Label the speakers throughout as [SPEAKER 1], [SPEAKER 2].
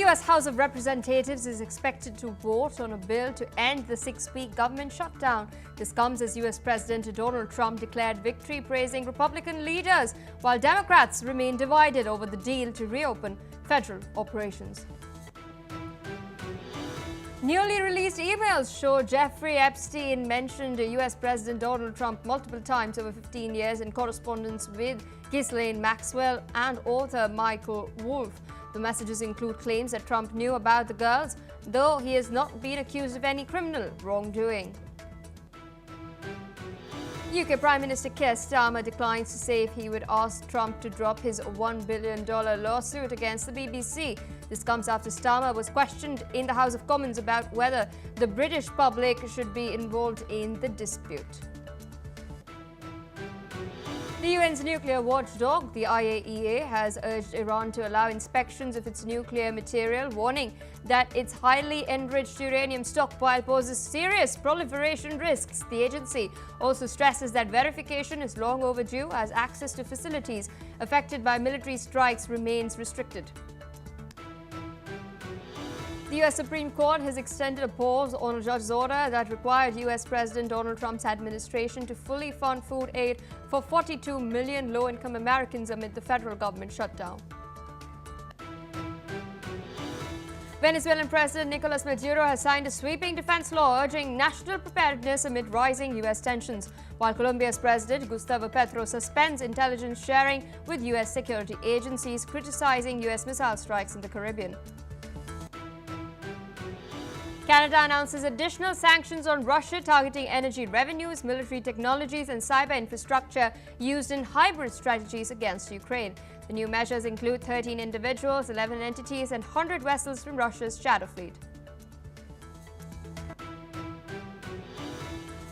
[SPEAKER 1] U.S. House of Representatives is expected to vote on a bill to end the 6-week government shutdown. This comes as U.S. President Donald Trump declared victory, praising Republican leaders, while Democrats remain divided over the deal to reopen federal operations. Newly released emails show Jeffrey Epstein mentioned U.S. President Donald Trump multiple times over 15 years in correspondence with Ghislaine Maxwell and author Michael Wolff. The messages include claims that Trump knew about the girls, though he has not been accused of any criminal wrongdoing. UK Prime Minister Keir Starmer declines to say if he would ask Trump to drop his $1 billion lawsuit against the BBC. This comes after Starmer was questioned in the House of Commons about whether the British public should be involved in the dispute. The UN's nuclear watchdog, the IAEA, has urged Iran to allow inspections of its nuclear material, warning that its highly enriched uranium stockpile poses serious proliferation risks. The agency also stresses that verification is long overdue as access to facilities affected by military strikes remains restricted. The U.S. Supreme Court has extended a pause on a judge's order that required U.S. President Donald Trump's administration to fully fund food aid for 42 million low-income Americans amid the federal government shutdown. Venezuelan President Nicolas Maduro has signed a sweeping defense law urging national preparedness amid rising U.S. tensions, while Colombia's President Gustavo Petro suspends intelligence sharing with U.S. security agencies, criticizing U.S. missile strikes in the Caribbean. Canada announces additional sanctions on Russia targeting energy revenues, military technologies and cyber infrastructure used in hybrid strategies against Ukraine. The new measures include 13 individuals, 11 entities and 100 vessels from Russia's shadow fleet.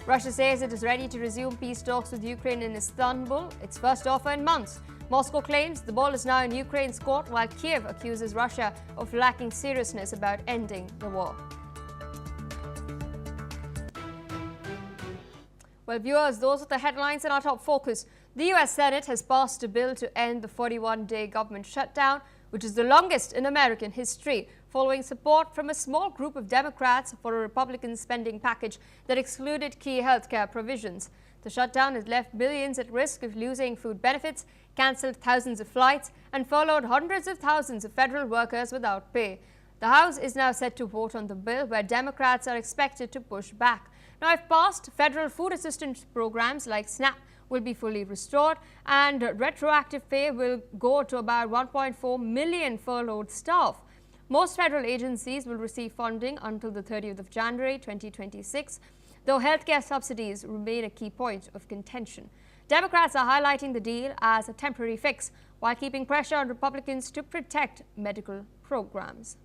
[SPEAKER 1] Russia says it is ready to resume peace talks with Ukraine in Istanbul, its first offer in months. Moscow claims the ball is now in Ukraine's court, while Kiev accuses Russia of lacking seriousness about ending the war. Well, viewers, those are the headlines in our top focus. The U.S. Senate has passed a bill to end the 41-day government shutdown, which is the longest in American history, following support from a small group of Democrats for a Republican spending package that excluded key healthcare provisions. The shutdown has left millions at risk of losing food benefits, cancelled thousands of flights, and furloughed hundreds of thousands of federal workers without pay. The House is now set to vote on the bill, where Democrats are expected to push back. Now, if passed, federal food assistance programs like SNAP will be fully restored, and retroactive pay will go to about 1.4 million furloughed staff. Most federal agencies will receive funding until the 30th of January 2026, though healthcare subsidies remain a key point of contention. Democrats are highlighting the deal as a temporary fix, while keeping pressure on Republicans to protect medical programs.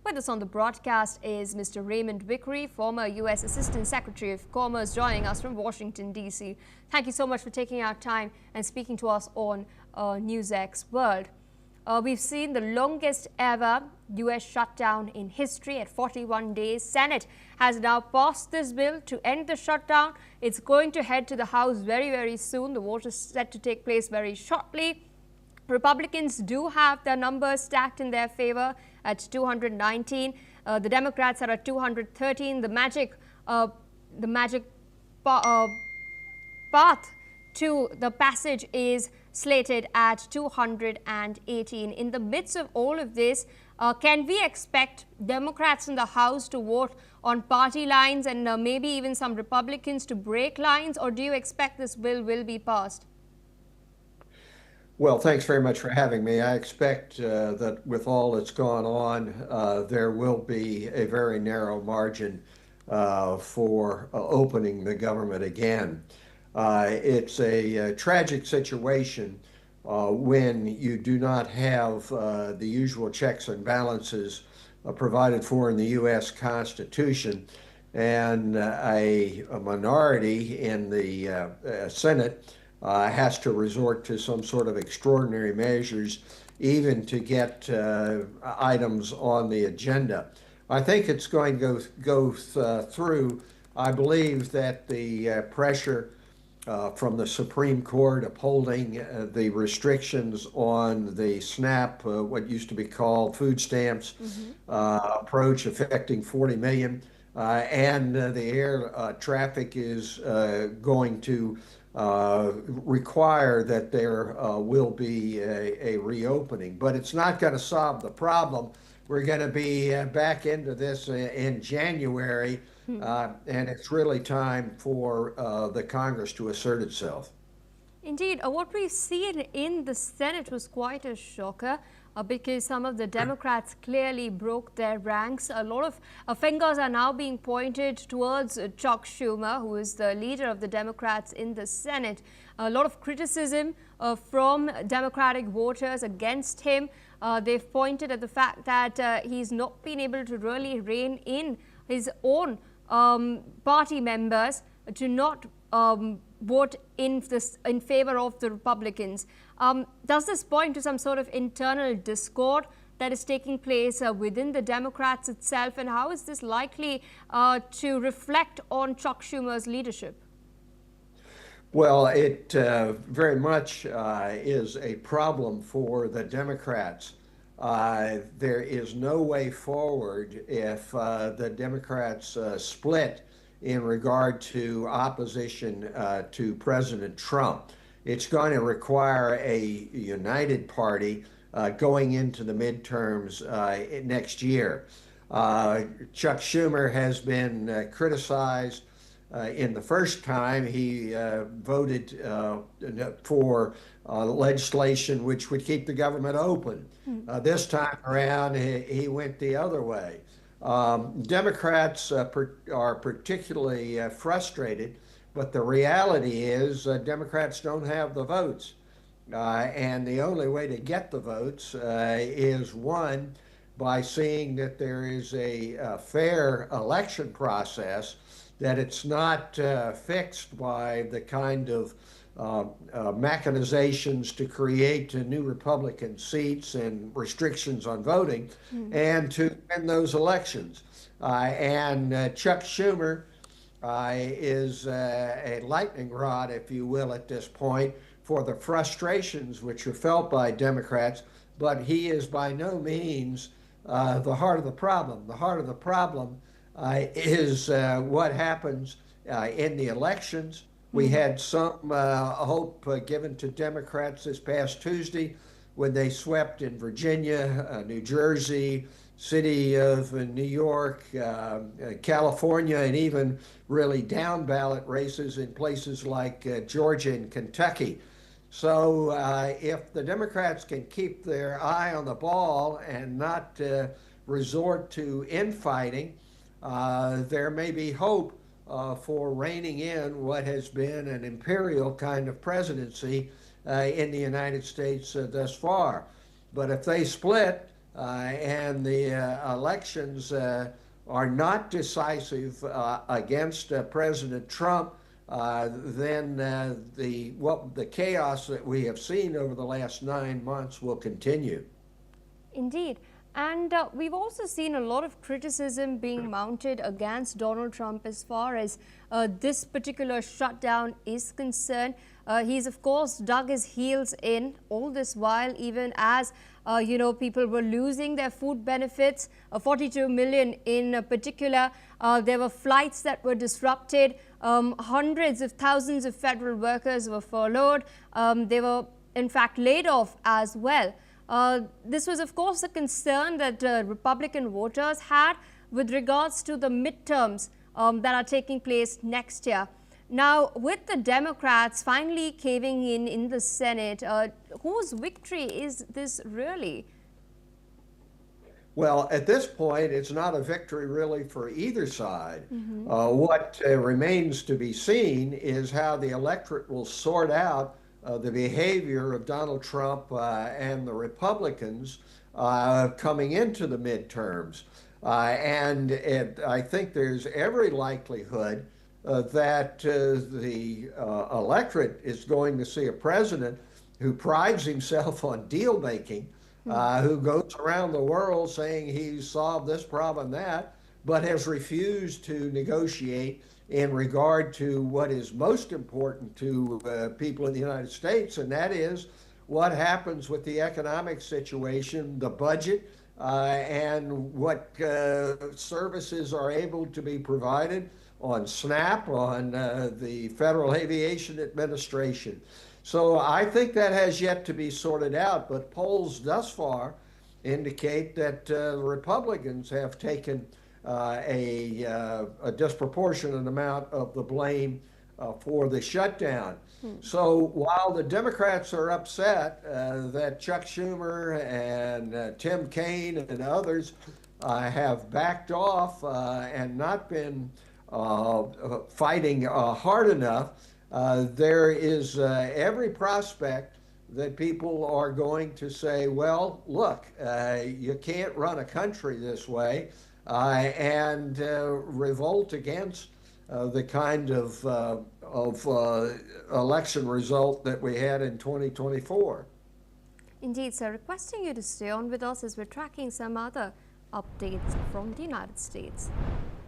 [SPEAKER 1] With us on the broadcast is Mr. Raymond Vickery, former U.S. Assistant Secretary of Commerce, joining us from Washington, D.C. Thank you so much for taking our time and speaking to us on NewsX World. We've seen the longest ever U.S. shutdown in history at 41 days. Senate has now passed this bill to end the shutdown. It's going to head to the House very, very soon. The vote is set to take place very shortly. Republicans do have their numbers stacked in their favor at 219. The Democrats are at 213. The magic path to the passage is slated at 218. In the midst of all of this, can we expect Democrats in the House to vote on party lines and maybe even some Republicans to break lines, or do you expect this bill will be passed?
[SPEAKER 2] Well, thanks very much for having me. I expect that with all that's gone on, there will be a very narrow margin for opening the government again. It's a tragic situation when you do not have the usual checks and balances provided for in the U.S. Constitution, and a minority in the Senate has to resort to some sort of extraordinary measures even to get items on the agenda. I think it's going to go through. I believe that the pressure from the Supreme Court upholding the restrictions on the SNAP, what used to be called food stamps approach affecting 40 million. And the air traffic is going to require that there will be a reopening. But it's not going to solve the problem. We're going to be back into this in January, and it's really time for the Congress to assert itself.
[SPEAKER 1] Indeed, what we've seen in the Senate was quite a shocker because some of the Democrats clearly broke their ranks. A lot of fingers are now being pointed towards Chuck Schumer, who is the leader of the Democrats in the Senate. A lot of criticism from Democratic voters against him. They've pointed at the fact that he's not been able to really rein in his own party members to not vote in favor of the Republicans. Does this point to some sort of internal discord that is taking place within the Democrats itself, and how is this likely to reflect on Chuck Schumer's leadership?
[SPEAKER 2] Well, it very much is a problem for the Democrats. There is no way forward if the Democrats split in regard to opposition to President Trump. It's going to require a united party going into the midterms next year. Chuck Schumer has been criticized. In the first time, he voted for legislation which would keep the government open. This time around, he went the other way. Democrats are particularly frustrated, but the reality is Democrats don't have the votes. And the only way to get the votes is, one, by seeing that there is a fair election process, that it's not fixed by the kind of machinations to create new Republican seats and restrictions on voting, and to win those elections. And Chuck Schumer is a lightning rod, if you will, at this point for the frustrations which are felt by Democrats, but he is by no means the heart of the problem. The heart of the problem is what happens in the elections. We had some hope given to Democrats this past Tuesday when they swept in Virginia, New Jersey, city of New York, California, and even really down ballot races in places like Georgia and Kentucky. So if the Democrats can keep their eye on the ball and not resort to infighting, there may be hope for reining in what has been an imperial kind of presidency in the United States thus far. But if they split and the elections are not decisive against President Trump, then the chaos that we have seen over the last 9 months will continue.
[SPEAKER 1] Indeed. And we've also seen a lot of criticism being mounted against Donald Trump as far as this particular shutdown is concerned. He's, of course, dug his heels in all this while, even as, people were losing their food benefits, 42 million in particular. There were flights that were disrupted. Hundreds of thousands of federal workers were furloughed. They were, in fact, laid off as well. This was, of course, a concern that Republican voters had with regards to the midterms that are taking place next year. Now, with the Democrats finally caving in the Senate, whose victory is this really?
[SPEAKER 2] Well, at this point, it's not a victory really for either side. What remains to be seen is how the electorate will sort out the behavior of Donald Trump and the Republicans coming into the midterms. I think there's every likelihood that the electorate is going to see a president who prides himself on deal making, who goes around the world saying he's solved this problem, that, but has refused to negotiate in regard to what is most important to people in the United States, and that is what happens with the economic situation, the budget, and what services are able to be provided on SNAP, on the Federal Aviation Administration. So I think that has yet to be sorted out, but polls thus far indicate that Republicans have taken a disproportionate amount of the blame for the shutdown. So while the Democrats are upset that Chuck Schumer and Tim Kaine and others have backed off and not been fighting hard enough, there is every prospect that people are going to say, well, look, you can't run a country this way, and revolt against the kind of election result that we had in 2024.
[SPEAKER 1] Indeed, sir. Requesting you to stay on with us as we're tracking some other updates from the United States.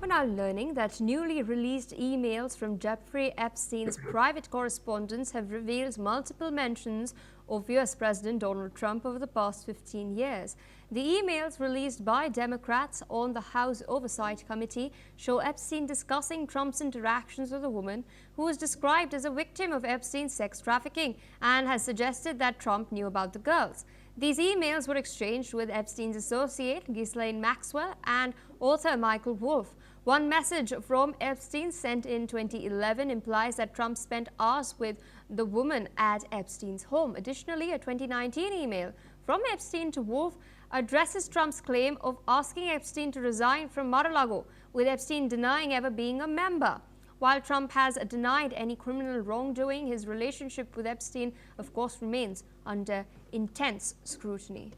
[SPEAKER 1] We're now learning that newly released emails from Jeffrey Epstein's private correspondence have revealed multiple mentions of US President Donald Trump over the past 15 years. The emails released by Democrats on the House Oversight Committee show Epstein discussing Trump's interactions with a woman who was described as a victim of Epstein's sex trafficking and has suggested that Trump knew about the girls. These emails were exchanged with Epstein's associate, Ghislaine Maxwell, and author Michael Wolff. One message from Epstein sent in 2011 implies that Trump spent hours with the woman at Epstein's home. Additionally, a 2019 email from Epstein to Wolff addresses Trump's claim of asking Epstein to resign from Mar-a-Lago, with Epstein denying ever being a member. While Trump has denied any criminal wrongdoing, his relationship with Epstein, of course, remains under intense scrutiny.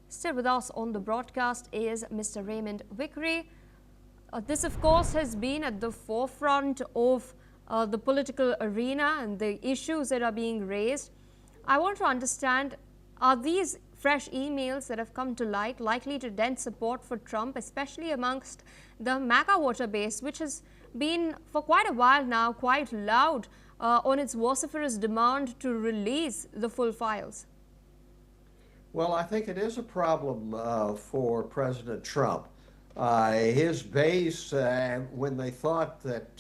[SPEAKER 1] Still with us on the broadcast is Mr. Raymond Vickery. This, of course, has been at the forefront of the political arena and the issues that are being raised. I want to understand, are these fresh emails that have come to light likely to dent support for Trump, especially amongst the MAGA voter base, which has been for quite a while now quite loud on its vociferous demand to release the full files?
[SPEAKER 2] Well, I think it is a problem for President Trump. His base, when they thought that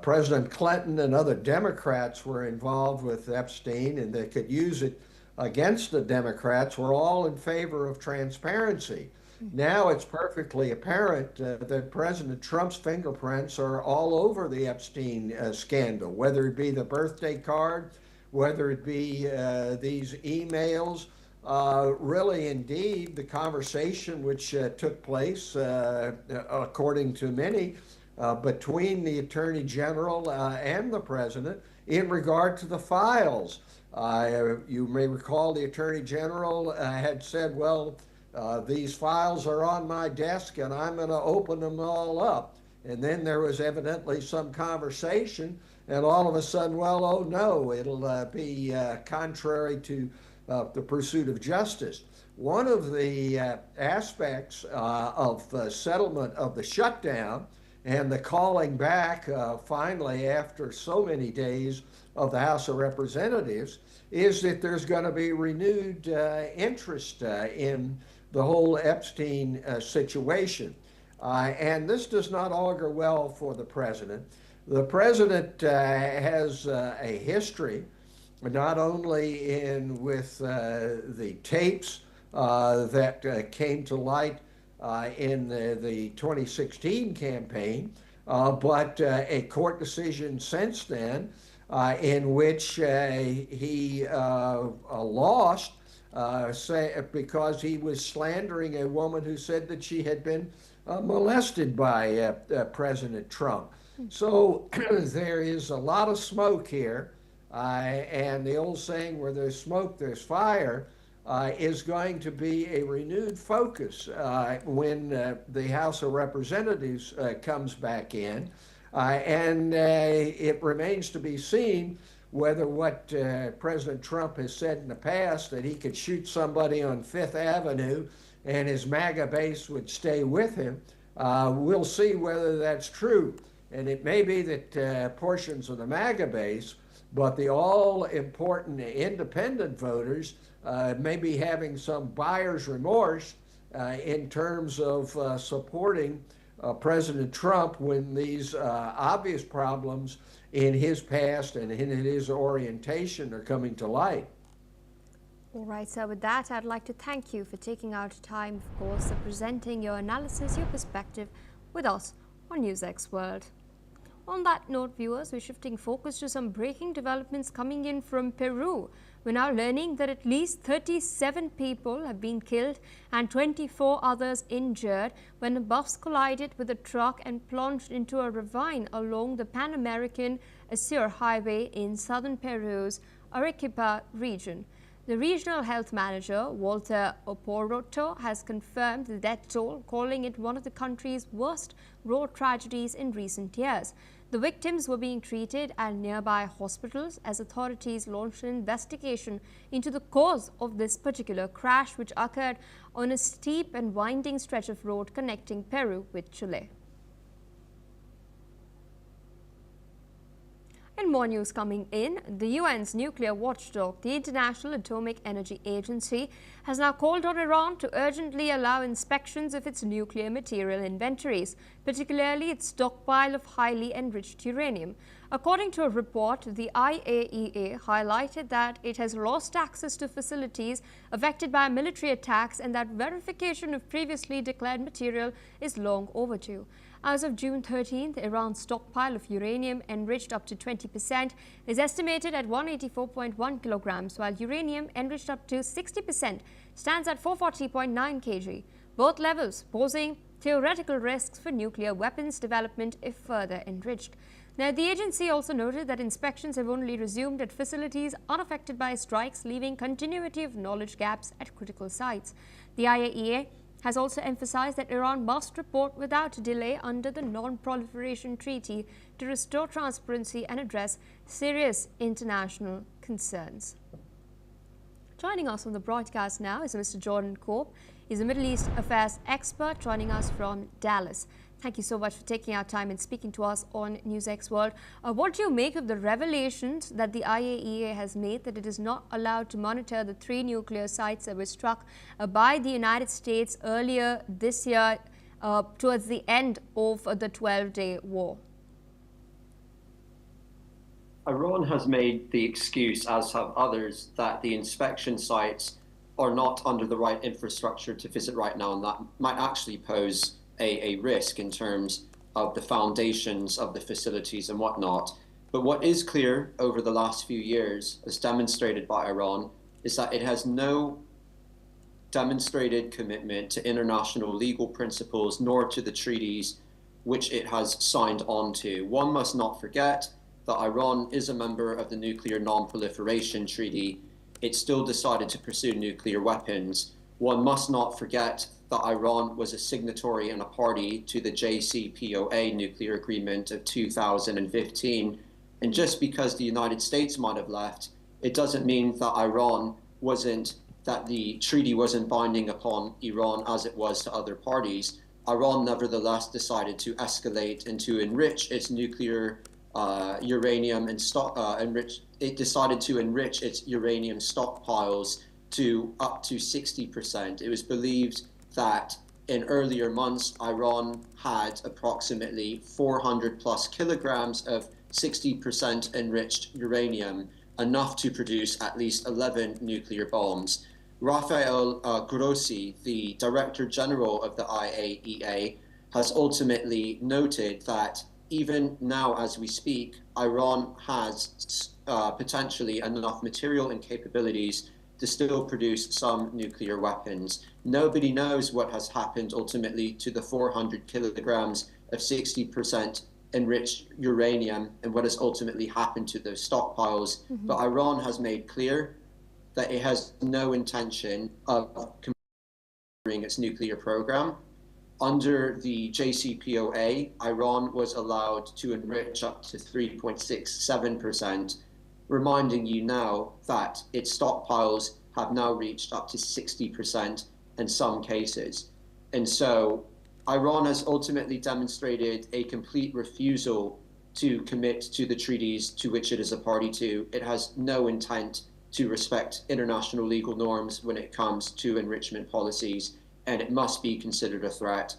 [SPEAKER 2] President Clinton and other Democrats were involved with Epstein and they could use it against the Democrats, were all in favor of transparency. Now it's perfectly apparent that President Trump's fingerprints are all over the Epstein scandal, whether it be the birthday card, whether it be these emails, really indeed the conversation which took place, according to many, between the Attorney General and the President in regard to the files. You may recall the Attorney General had said, well, these files are on my desk and I'm going to open them all up. And then there was evidently some conversation, and all of a sudden, well, oh no, it'll be contrary to the pursuit of justice. One of the aspects of the settlement of the shutdown and the calling back finally after so many days of the House of Representatives is that there's going to be renewed interest in the whole Epstein situation. And this does not augur well for the president. The president has a history, not only with the tapes that came to light in the 2016 campaign, but a court decision since then in which he lost because he was slandering a woman who said that she had been molested by President Trump. So there is a lot of smoke here, and the old saying, where there's smoke, there's fire, is going to be a renewed focus when the House of Representatives comes back in. And it remains to be seen whether what President Trump has said in the past, that he could shoot somebody on Fifth Avenue and his MAGA base would stay with him, We'll see whether that's true. And it may be that portions of the MAGA base, but the all-important independent voters may be having some buyer's remorse in terms of supporting President Trump when these obvious problems in his past and in his orientation are coming to light.
[SPEAKER 1] All right, so with that, I'd like to thank you for taking out time, of course, for presenting your analysis, your perspective with us on NewsX World. On that note, viewers, we're shifting focus to some breaking developments coming in from Peru. We're now learning that at least 37 people have been killed and 24 others injured when a bus collided with a truck and plunged into a ravine along the Pan-American Azure Highway in southern Peru's Arequipa region. The regional health manager, Walter Oporoto, has confirmed the death toll, calling it one of the country's worst road tragedies in recent years. The victims were being treated at nearby hospitals as authorities launched an investigation into the cause of this particular crash, which occurred on a steep and winding stretch of road connecting Peru with Chile. And more news coming in. The UN's nuclear watchdog, the International Atomic Energy Agency, has now called on Iran to urgently allow inspections of its nuclear material inventories, particularly its stockpile of highly enriched uranium. According to a report, the IAEA highlighted that it has lost access to facilities affected by military attacks and that verification of previously declared material is long overdue. As of June 13th, Iran's stockpile of uranium enriched up to 20% is estimated at 184.1 kilograms, while uranium enriched up to 60% stands at 440.9 kg, both levels posing theoretical risks for nuclear weapons development if further enriched. Now, the agency also noted that inspections have only resumed at facilities unaffected by strikes, leaving continuity of knowledge gaps at critical sites. The IAEA has also emphasized that Iran must report without delay under the Non-Proliferation Treaty to restore transparency and address serious international concerns. Joining us on the broadcast now is Mr. Jordan Cope. He's a Middle East affairs expert joining us from Dallas. Thank you so much for taking our time and speaking to us on NewsX World. What do you make of the revelations that the IAEA has made that it is not allowed to monitor the 3 nuclear sites that were struck by the United States earlier this year towards the end of the 12-day war?
[SPEAKER 3] Iran has made the excuse, as have others, that the inspection sites are not under the right infrastructure to visit right now, and that might actually pose a risk in terms of the foundations of the facilities and whatnot. But what is clear over the last few years, as demonstrated by Iran, is that it has no demonstrated commitment to international legal principles nor to the treaties which it has signed on to. One must not forget that Iran is a member of the Nuclear Non-Proliferation Treaty. It still decided to pursue nuclear weapons. One must not forget that Iran was a signatory and a party to the JCPOA nuclear agreement of 2015. And just because the United States might have left, it doesn't mean that that the treaty wasn't binding upon Iran as it was to other parties. Iran nevertheless decided to escalate and to enrich its nuclear uranium and it decided to enrich its uranium stockpiles to up to 60%. It was believed that in earlier months, Iran had approximately 400 plus kilograms of 60% enriched uranium, enough to produce at least 11 nuclear bombs. Rafael Grossi, the Director General of the IAEA, has ultimately noted that even now as we speak, Iran has potentially enough material and capabilities to still produce some nuclear weapons. Nobody knows what has happened ultimately to the 400 kilograms of 60% enriched uranium and what has ultimately happened to those stockpiles. But Iran has made clear that it has no intention of completing its nuclear program. Under the JCPOA, Iran was allowed to enrich up to 3.67%, reminding you now that its stockpiles have now reached up to 60% in some cases. And so Iran has ultimately demonstrated a complete refusal to commit to the treaties to which it is a party to. It has no intent to respect international legal norms when it comes to enrichment policies, and it must be considered a threat.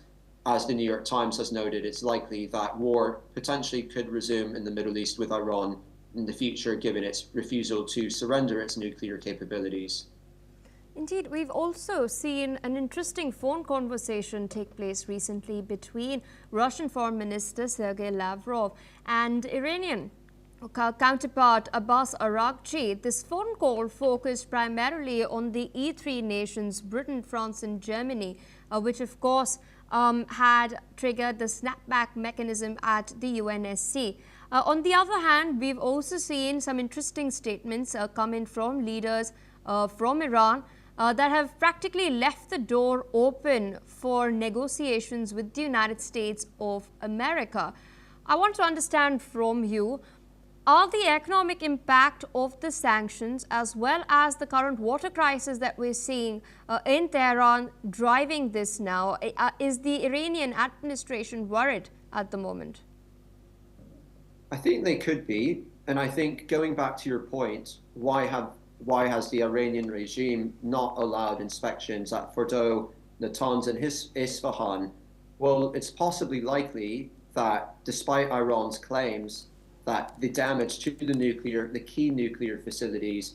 [SPEAKER 3] As the New York Times has noted, it's likely that war potentially could resume in the Middle East with Iran in the future, given its refusal to surrender its nuclear capabilities.
[SPEAKER 1] Indeed, we've also seen an interesting phone conversation take place recently between Russian Foreign Minister Sergei Lavrov and Iranian counterpart Abbas Araghchi. This phone call focused primarily on the E3 nations, Britain, France and Germany, which of course had triggered the snapback mechanism at the UNSC. On the other hand, we've also seen some interesting statements coming from leaders from Iran that have practically left the door open for negotiations with the United States of America. I want to understand from you, are the economic impact of the sanctions as well as the current water crisis that we're seeing in Tehran driving this now? Is the Iranian administration worried at the moment?
[SPEAKER 3] I think they could be. And I think going back to your point, why has the Iranian regime not allowed inspections at Fordow, Natanz, and Isfahan? Well, it's possibly likely that despite Iran's claims that the damage to the key nuclear facilities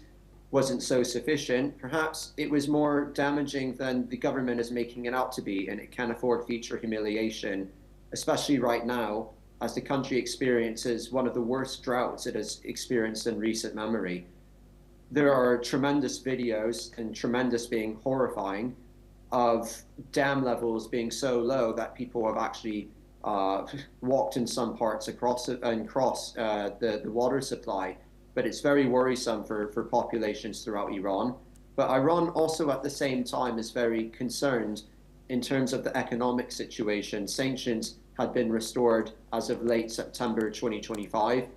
[SPEAKER 3] wasn't so sufficient, perhaps it was more damaging than the government is making it out to be, and it can't afford future humiliation, especially right now, as the country experiences one of the worst droughts it has experienced in recent memory. There are tremendous videos, and tremendous being horrifying, of dam levels being so low that people have actually walked in some parts across the water supply. But it's very worrisome for populations throughout Iran. But Iran also at the same time is very concerned in terms of the economic situation. Sanctions had been restored as of late September 2025,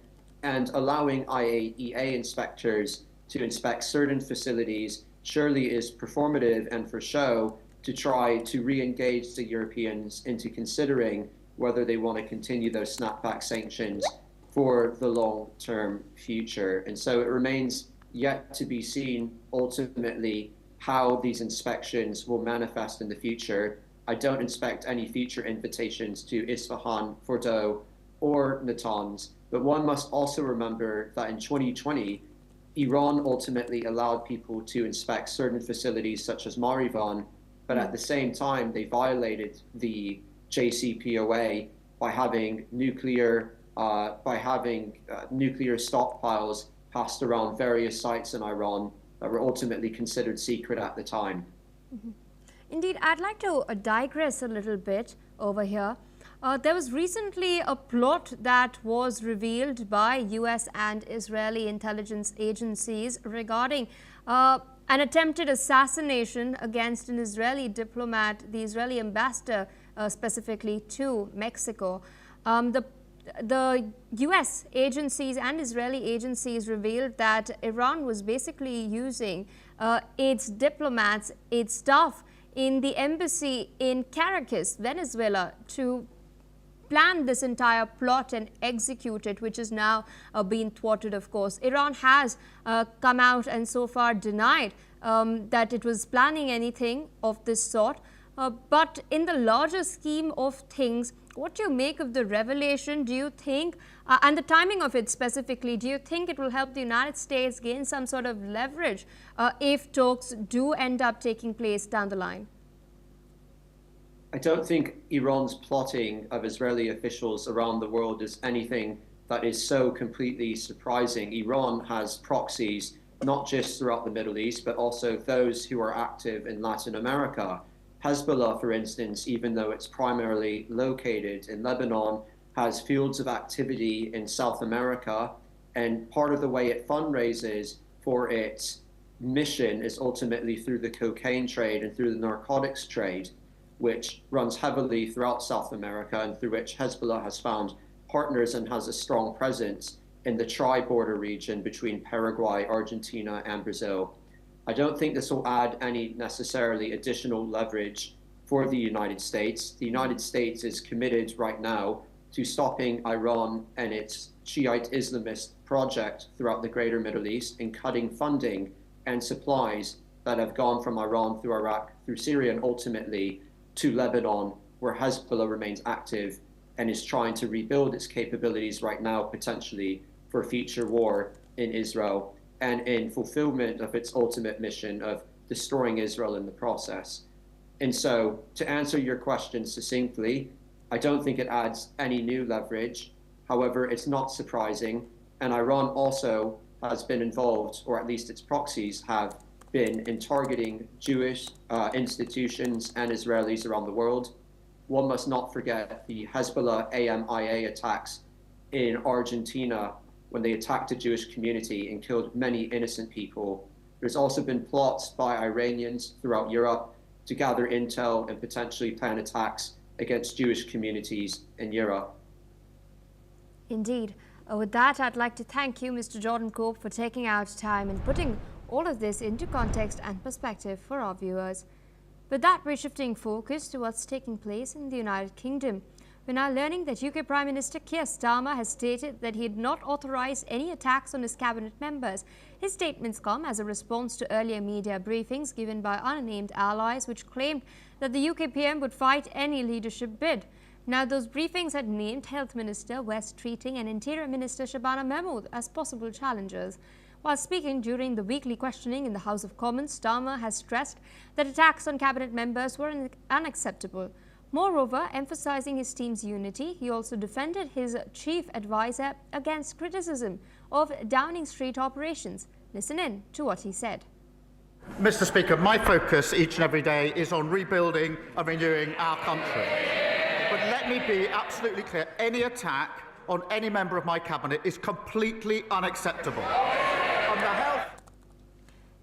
[SPEAKER 3] and allowing IAEA inspectors to inspect certain facilities surely is performative and for show to try to re-engage the Europeans into considering whether they want to continue those snapback sanctions for the long-term future. And so it remains yet to be seen ultimately how these inspections will manifest in the future. I don't expect any future invitations to Isfahan, Fordow, or Natanz, but one must also remember that in 2020, Iran ultimately allowed people to inspect certain facilities such as Marivan, but at the same time, they violated the JCPOA by having nuclear stockpiles passed around various sites in Iran that were ultimately considered secret at the time.
[SPEAKER 1] Mm-hmm. Indeed, I'd like to digress a little bit over here. There was recently a plot that was revealed by US and Israeli intelligence agencies regarding an attempted assassination against an Israeli diplomat, the Israeli ambassador specifically to Mexico. The US agencies and Israeli agencies revealed that Iran was basically using its diplomats, its staff in the embassy in Caracas, Venezuela, to plan this entire plot and execute it, which is now being thwarted, of course. Iran has come out and so far denied that it was planning anything of this sort. But in the larger scheme of things, what do you make of the revelation? Do you think, and the timing of it specifically, do you think it will help the United States gain some sort of leverage if talks do end up taking place down the line?
[SPEAKER 3] I don't think Iran's plotting of Israeli officials around the world is anything that is so completely surprising. Iran has proxies not just throughout the Middle East, but also those who are active in Latin America. Hezbollah, for instance, even though it's primarily located in Lebanon, has fields of activity in South America, and part of the way it fundraises for its mission is ultimately through the cocaine trade and through the narcotics trade, which runs heavily throughout South America and through which Hezbollah has found partners and has a strong presence in the tri-border region between Paraguay, Argentina, and Brazil. I don't think this will add any necessarily additional leverage for the United States. The United States is committed right now to stopping Iran and its Shiite Islamist project throughout the greater Middle East and cutting funding and supplies that have gone from Iran through Iraq, through Syria, and ultimately to Lebanon, where Hezbollah remains active and is trying to rebuild its capabilities right now, potentially for a future war in Israel, and in fulfillment of its ultimate mission of destroying Israel in the process. And so, to answer your question succinctly, I don't think it adds any new leverage. However, it's not surprising. And Iran also has been involved, or at least its proxies have been, in targeting Jewish institutions and Israelis around the world. One must not forget the Hezbollah AMIA attacks in Argentina when they attacked a Jewish community and killed many innocent people. There's also been plots by Iranians throughout Europe to gather intel and potentially plan attacks against Jewish communities in Europe.
[SPEAKER 1] Indeed. With that, I'd like to thank you, Mr. Jordan Cope, for taking out time and putting all of this into context and perspective for our viewers. With that, we're shifting focus to what's taking place in the United Kingdom. We're now learning that UK Prime Minister Keir Starmer has stated that he had not authorised any attacks on his cabinet members. His statements come as a response to earlier media briefings given by unnamed allies which claimed that the UK PM would fight any leadership bid. Now, those briefings had named Health Minister Wes Streeting and Interior Minister Shabana Mahmood as possible challengers. While speaking during the weekly questioning in the House of Commons, Starmer has stressed that attacks on cabinet members were unacceptable. Moreover, emphasizing his team's unity, he also defended his chief advisor against criticism of Downing Street operations. Listen in to what he said.
[SPEAKER 4] Mr. Speaker, my focus each and every day is on rebuilding and renewing our country. But let me be absolutely clear, any attack on any member of my cabinet is completely unacceptable. On the health...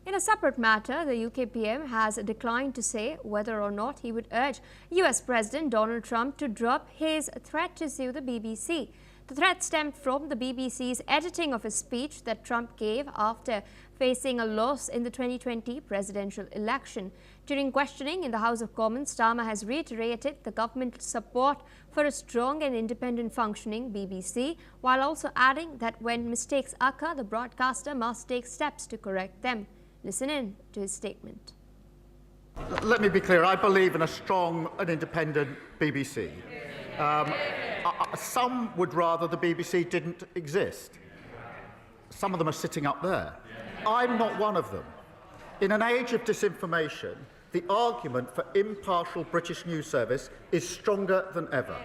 [SPEAKER 1] In a separate matter, the UK PM has declined to say whether or not he would urge US President Donald Trump to drop his threat to sue the BBC. The threat stemmed from the BBC's editing of a speech that Trump gave after facing a loss in the 2020 presidential election. During questioning in the House of Commons, Starmer has reiterated the government's support for a strong and independent functioning BBC, while also adding that when mistakes occur, the broadcaster must take steps to correct them. Listen in to his statement.
[SPEAKER 4] Let me be clear, I believe in a strong and independent BBC. Some would rather the BBC didn't exist. Some of them are sitting up there. I'm not one of them. In an age of disinformation, the argument for impartial British news service is stronger than ever.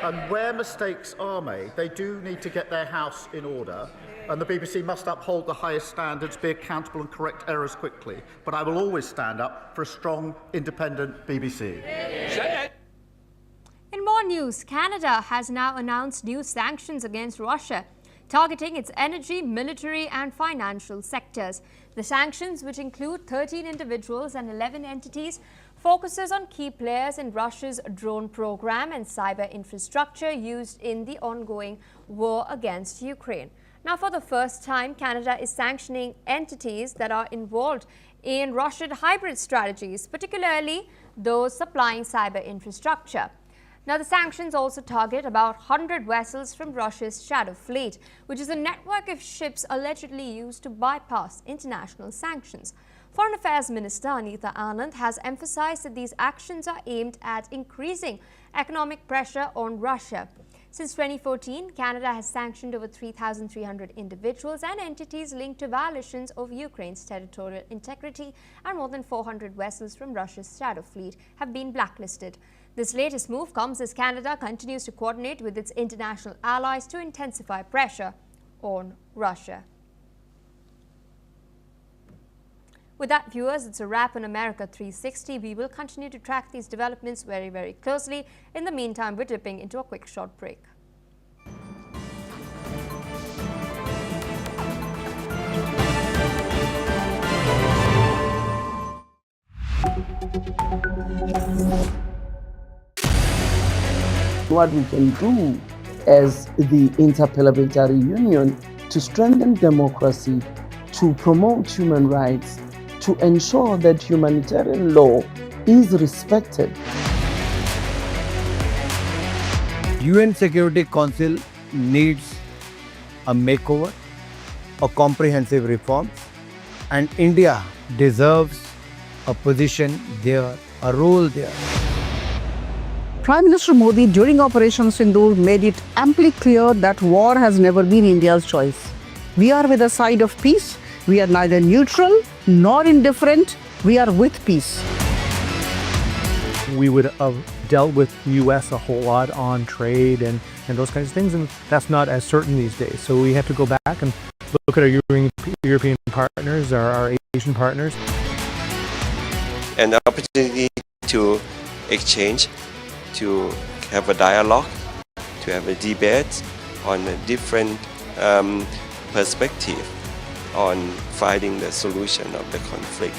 [SPEAKER 4] And where mistakes are made, they do need to get their house in order, and the BBC must uphold the highest standards, be accountable and correct errors quickly. But I will always stand up for a strong, independent BBC.
[SPEAKER 1] In more news, Canada has now announced new sanctions against Russia, targeting its energy, military and financial sectors. The sanctions, which include 13 individuals and 11 entities, focuses on key players in Russia's drone program and cyber infrastructure used in the ongoing war against Ukraine. Now, for the first time, Canada is sanctioning entities that are involved in Russian hybrid strategies, particularly those supplying cyber infrastructure. Now, the sanctions also target about 100 vessels from Russia's Shadow Fleet, which is a network of ships allegedly used to bypass international sanctions. Foreign Affairs Minister Anita Anand has emphasized that these actions are aimed at increasing economic pressure on Russia. Since 2014, Canada has sanctioned over 3,300 individuals and entities linked to violations of Ukraine's territorial integrity, and more than 400 vessels from Russia's Shadow Fleet have been blacklisted. This latest move comes as Canada continues to coordinate with its international allies to intensify pressure on Russia. With that, viewers, it's a wrap on America 360. We will continue to track these developments very, very closely. In the meantime, we're dipping into a quick short break.
[SPEAKER 5] What we can do as the Interparliamentary Union to strengthen democracy, to promote human rights, to ensure that humanitarian law is respected.
[SPEAKER 6] UN Security Council needs a makeover, a comprehensive reform, and India deserves a position there, a role there.
[SPEAKER 7] Prime Minister Modi during Operation Sindoor made it amply clear that war has never been India's choice. We are with the side of peace. We are neither neutral nor indifferent. We are with peace.
[SPEAKER 8] We would have dealt with the U.S. a whole lot on trade and those kinds of things, and that's not as certain these days. So we have to go back and look at our European partners, our Asian partners.
[SPEAKER 9] An opportunity to exchange, to have a dialogue, to have a debate on a different perspective on finding the solution of the conflict.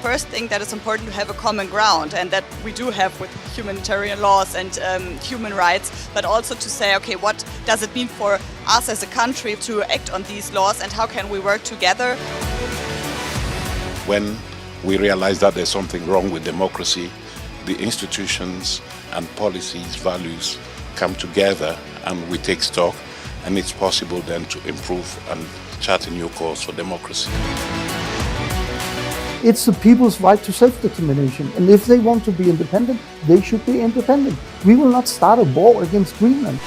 [SPEAKER 10] First thing that is important to have a common ground, and that we do have with humanitarian laws and human rights, but also to say, okay, what does it mean for us as a country to act on these laws and how can we work together?
[SPEAKER 11] When we realize that there's something wrong with democracy, the institutions and policies, values come together and we take stock, and it's possible then to improve and chart a new course for democracy.
[SPEAKER 5] It's the people's right to self-determination, and if they want to be independent, they should be independent. We will not start a war against Greenland.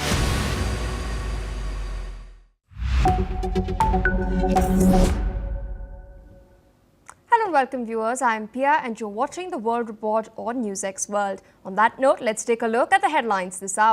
[SPEAKER 1] Hello and welcome viewers, I am Pia and you're watching the World Report on NewsX World. On that note, let's take a look at the headlines this hour.